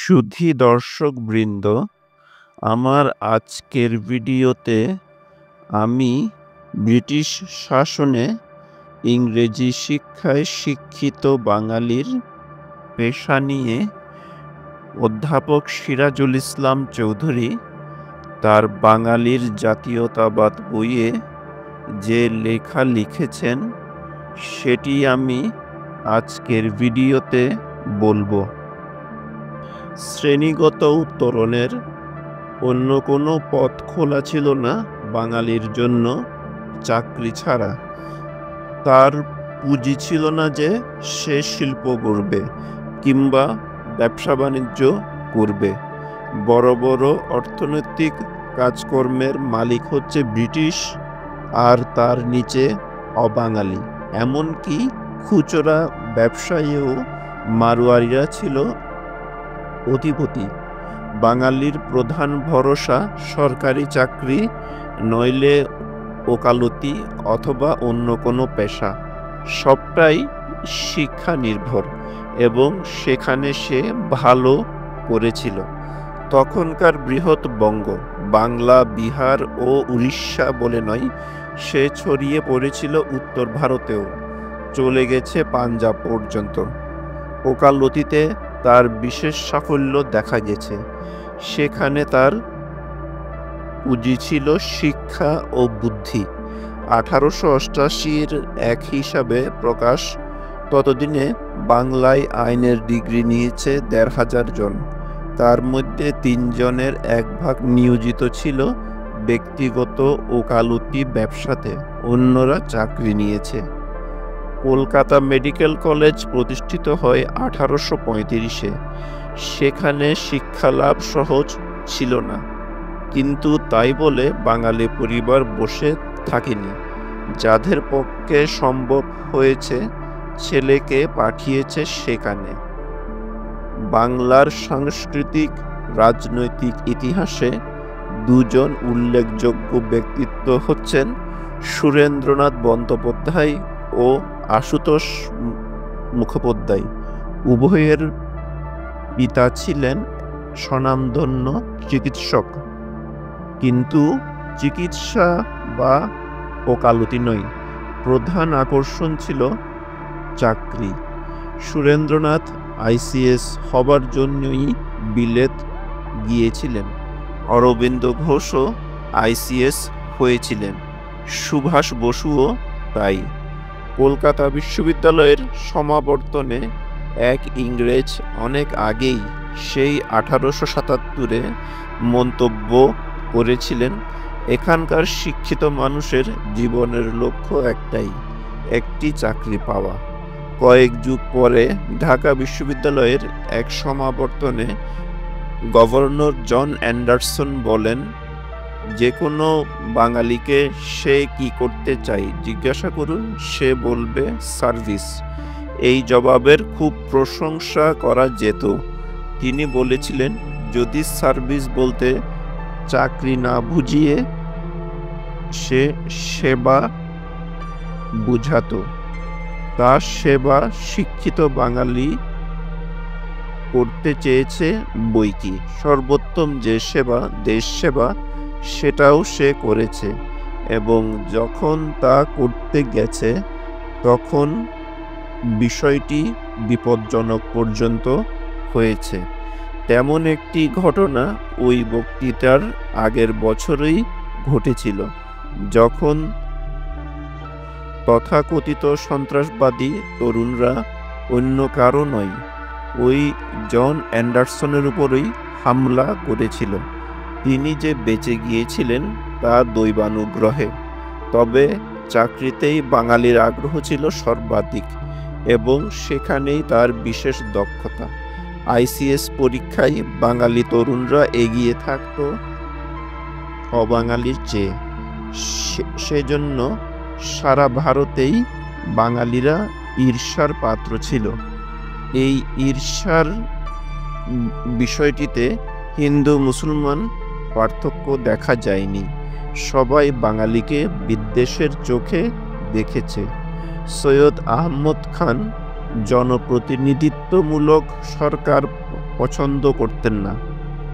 সুধী দর্শকবৃন্দ, আমার আজকের ভিডিওতে আমি ব্রিটিশ শাসনে ইংরেজি শিক্ষায় শিক্ষিত বাঙালির পেশা নিয়ে অধ্যাপক সিরাজুল ইসলাম চৌধুরী তার বাঙালির জাতীয়তাবাদ বইয়ে যে লেখা লিখেছেন সেটি আমি আজকের ভিডিওতে বলবো। শ্রেণীগত উত্তরণের অন্য কোনো পথ খোলা ছিল না বাঙালির জন্য চাকরি ছাড়া। তার পুঁজি ছিল না যে সে শিল্প গড়বে কিংবা ব্যবসা বাণিজ্য করবে। বড় বড় অর্থনৈতিক কাজকর্মের মালিক হচ্ছে ব্রিটিশ, আর তার নিচে অবাঙালি। এমনকি খুচরা ব্যবসায়ীও মারোয়ারিরা ছিল অধিপতি। বাঙালির প্রধান ভরসা সরকারি চাকরি, নইলে ওকালতি অথবা অন্য কোনো পেশা। সবটাই শিক্ষা নির্ভর, এবং সেখানে সে ভালো করেছিল। তখনকার বৃহৎ বঙ্গ, বাংলা, বিহার ও উড়িষ্যা বলে নয়, সে ছড়িয়ে পড়েছিল উত্তর ভারতেও, চলে গেছে পাঞ্জাব পর্যন্ত। ওকালতিতে তার বিশেষ সাফল্য দেখা গেছে। সেখানে তার পুঁজি ছিল শিক্ষা ও বুদ্ধি। 1888-র এক হিসাবে প্রকাশ, ততদিনে বাংলায় আইনের ডিগ্রি নিয়েছে ১৫০০ জন। তার মধ্যে ৩ জনের ১ ভাগ নিয়োজিত ছিল ব্যক্তিগত ওকালতি ব্যবসাতে, অন্যরা চাকরি নিয়েছে। কলকাতা মেডিকেল কলেজ প্রতিষ্ঠিত হয় 1835-এ। সেখানে শিক্ষালাভ সহজ ছিল না, কিন্তু তাই বলে বাঙালি পরিবার বসে থাকেনি। যাদের পক্ষে সম্ভব হয়েছে ছেলেকে পাঠিয়েছে সেখানে। বাংলার সাংস্কৃতিক রাজনৈতিক ইতিহাসে ২ জন উল্লেখযোগ্য ব্যক্তিত্ব হচ্ছেন সুরেন্দ্রনাথ বন্দ্যোপাধ্যায় ও আশুতোষ মুখোপাধ্যায়। উভয়ের পিতা ছিলেন স্বনামধন্য চিকিৎসক, কিন্তু চিকিৎসা বা ওকালতি নয়, প্রধান আকর্ষণ ছিল চাকরি। সুরেন্দ্রনাথ আইসিএস হবার জন্যই বিলেত গিয়েছিলেন। অরবিন্দ ঘোষও আইসিএস হয়েছিলেন, সুভাষ বসুও তাই। কলকাতা বিশ্ববিদ্যালয়ের সমাবর্তনে এক ইংরেজ অনেক আগেই, সেই 1877-এ মন্তব্য করেছিলেন, এখানকার শিক্ষিত মানুষের জীবনের লক্ষ্য একটাই, একটি চাকরি পাওয়া। কয়েক যুগ পরে ঢাকা বিশ্ববিদ্যালয়ের এক সমাবর্তনে গভর্নর জন অ্যান্ডারসন বলেন, যে কোনো বাঙালিকে সে কি করতে চায় জিজ্ঞাসা করুন, সে বলবে সার্ভিস। এই জবাবের খুব প্রশংসা করা যেত। তিনি বলেছিলেন, যদি সার্ভিস বলতে চাকরি না বুঝিয়ে সে সেবা বুঝাতো, তা সেবা শিক্ষিত বাঙালি করতে চেয়েছে বৈকি। সর্বোত্তম যে সেবা, দেশ সেবা, সেটাও সে করেছে, এবং যখন তা করতে গেছে তখন বিষয়টি বিপজ্জনক পর্যন্ত হয়েছে। তেমন একটি ঘটনা ওই বক্তৃতার আগের বছরই ঘটেছিল, যখন তথাকথিত সন্ত্রাসবাদী তরুণরা অন্য কারো নয়, ওই জন অ্যান্ডারসনের উপরই হামলা করেছিল। তিনি যে বেঁচে গিয়েছিলেন তা দৈবানুগ্রহে। তবে চাকরিতেই বাঙালির আগ্রহ ছিল সর্বাধিক, এবং সেখানেই তার বিশেষ দক্ষতা। আইসিএস পরীক্ষায় বাঙালি তরুণরা এগিয়ে থাকত অবাঙালির চেয়ে। সেজন্য সারা ভারতেই বাঙালিরা ঈর্ষার পাত্র ছিল। এই ঈর্ষার বিষয়টিতে হিন্দু মুসলমান পার্থক্য দেখা যায়নি। সবাই বাঙালিকে বিদ্বেষের চোখে দেখেছে। সৈয়দ আহমদ খান জনপ্রতিনিধিত্বমূলক সরকার পছন্দ করতেন না।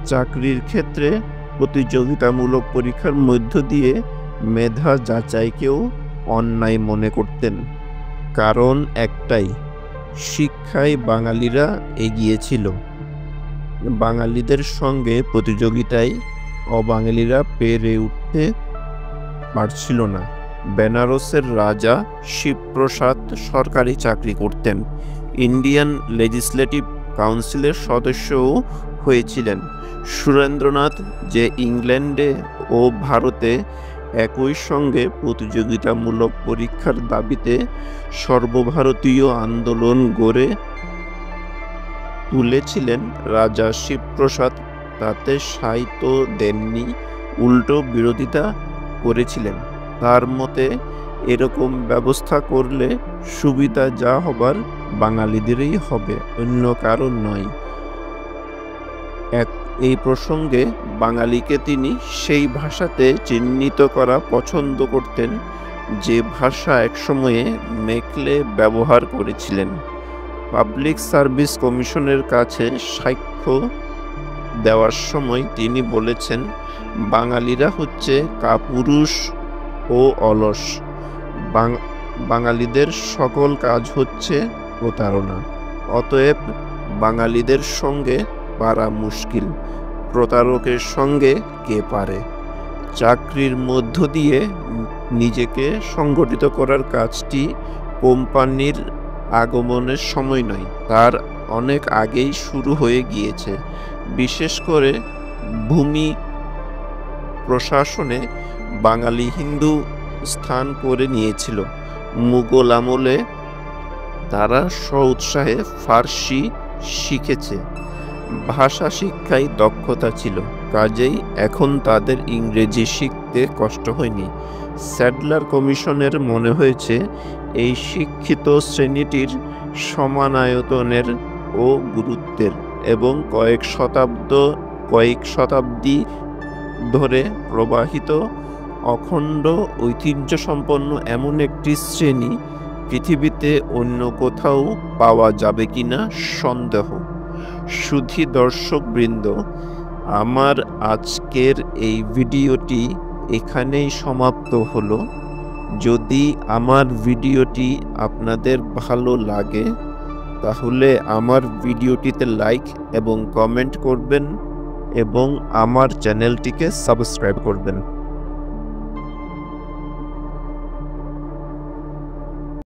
চাকরির ক্ষেত্রে প্রতিযোগিতামূলক পরীক্ষার মধ্য দিয়ে মেধা যাচাইকেও অন্যায় মনে করতেন। কারণ একটাই, শিক্ষায় বাঙালিরা এগিয়ে ছিল। বাঙালিদের সঙ্গে প্রতিযোগিতায় অবাঙালিরা পেরে উঠতে পারছিল না। বেনারসের রাজা শিবপ্রসাদ সরকারি চাকরি করতেন, ইন্ডিয়ান লেজিসলেটিভ কাউন্সিলের সদস্যও হয়েছিলেন। সুরেন্দ্রনাথ যে ইংল্যান্ডে ও ভারতে একই সঙ্গে প্রতিযোগিতামূলক পরীক্ষার দাবিতে সর্বভারতীয় আন্দোলন গড়ে তুলেছিলেন, রাজা শিবপ্রসাদ তাতে সায় তো দেননি, উল্টো বিরোধিতা করেছিলেন। তার মতে এরকম ব্যবস্থা করলে সুবিধা যা হবার বাঙালিদেরই হবে, অন্য কারণ নয়। এই প্রসঙ্গে বাঙালিকে তিনি সেই ভাষাতে চিহ্নিত করা পছন্দ করতেন যে ভাষা একসময়ে মেকলে ব্যবহার করেছিলেন। পাবলিক সার্ভিস কমিশনের কাছে সাক্ষ্য দেওয়ার সময় তিনি বলেছেন, বাঙালিরা হচ্ছে কাপুরুষ ও অলস, বাঙালিদের সকল কাজ হচ্ছে প্রতারণা, অতএব বাঙালিদের সঙ্গে পারা মুশকিল, প্রতারকের সঙ্গে কে পারে। চাকরির মধ্য দিয়ে নিজেকে সংগঠিত করার কাজটি কোম্পানির আগমনের সময় নয়, তার অনেক আগেই শুরু হয়ে গিয়েছে। বিশেষ করে ভূমি প্রশাসনে বাঙালি হিন্দু স্থান করে নিয়েছিল। মুঘল আমলে তারা স্ব-উৎসাহে ফার্সি শিখেছে, ভাষা শিক্ষায় দক্ষতা ছিল, কাজেই এখন তাদের ইংরেজি শিখতে কষ্ট হয়নি। স্যাডলার কমিশনের মনে হয়েছে এই শিক্ষিত শ্রেণীটির সমানায়তনের ও গুরুত্বের এবং কয়েক শতাব্দী ধরে প্রবাহিত অখণ্ড ঐতিহ্যসম্পন্ন এমন একটি শ্রেণী পৃথিবীতে অন্য কোথাও পাওয়া যাবে কিনা সন্দেহ। সুধী দর্শকবৃন্দ, আমার আজকের এই ভিডিওটি এখানেই সমাপ্ত হলো। যদি আমার ভিডিওটি আপনাদের ভালো লাগে তাহলে আমার ভিডিওটিতে লাইক এবং কমেন্ট করবেন এবং আমার চ্যানেলটিকে সাবস্ক্রাইব করবেন।